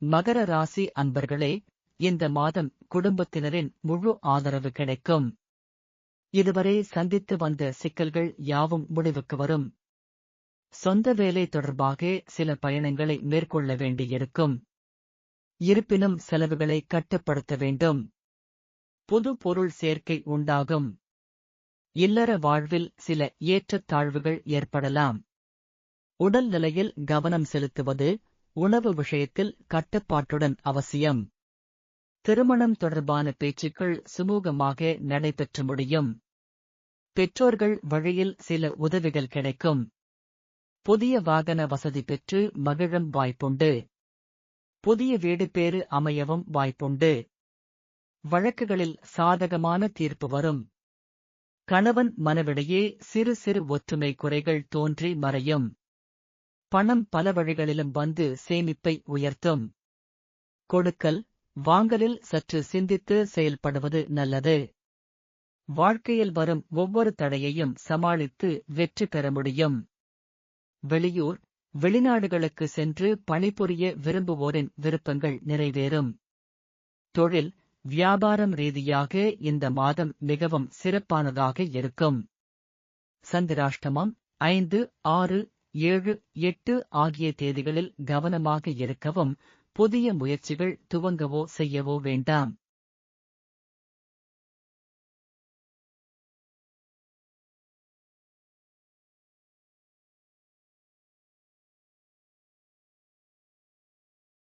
மகர ராசி அன்பர்களே, இந்த மாதம் குடும்பத்தினரின் முழு ஆதரவு கிடைக்கும். இதுவரை சந்தித்து வந்த சிக்கல்கள் யாவும் முடிவுக்கு வரும். சொந்த வேலை தொடர்பாக சில பயணங்களை மேற்கொள்ள வேண்டியிருக்கும். இருப்பினும் செலவுகளை கட்டுப்படுத்த வேண்டும். புது பொருள் சேர்க்கை உண்டாகும். இல்லற வாழ்வில் சில ஏற்றத்தாழ்வுகள் ஏற்படலாம். உடல் நிலையில் கவனம் செலுத்துவது, உணவு விஷயத்தில் கட்டுப்பாட்டுடன் அவசியம். திருமணம் தொடர்பான பேச்சுக்கள் சுமூகமாக நடைபெற்று முடியும். பெற்றோர்கள் வழியில் சில உதவிகள் கிடைக்கும். புதிய வாகன வசதி பெற்று மகிழும் வாய்ப்புண்டு. புதிய வீடு பேறு அமையவும் வாய்ப்புண்டு. வழக்குகளில் சாதகமான தீர்ப்பு வரும். கணவன் மனைவிடையே சிறு சிறு ஒற்றுமை குறைகள் தோன்றி மறையும். பணம் பல வழிகளிலும் வந்து சேமிப்பை உயர்த்தும். கொடுக்கல் வாங்கலில் சற்று சிந்தித்து செயல்படுவது நல்லது. வாழ்க்கையில் வரும் ஒவ்வொரு தடையையும் சமாளித்து வெற்றி பெற முடியும். வெளியூர், வெளிநாடுகளுக்கு சென்று பணிபுரிய விரும்புவோரின் விருப்பங்கள் நிறைவேறும். தொழில், வியாபாரம் ரீதியாக இந்த மாதம் மிகவும் சிறப்பானதாக இருக்கும். சந்திராஷ்டமம் 5, 6, 7, 8 ஆகிய தேதிகளில் கவனமாக இருக்கவும், புதிய முயற்சிகள் துவங்கவோ செய்யவோ வேண்டாம்.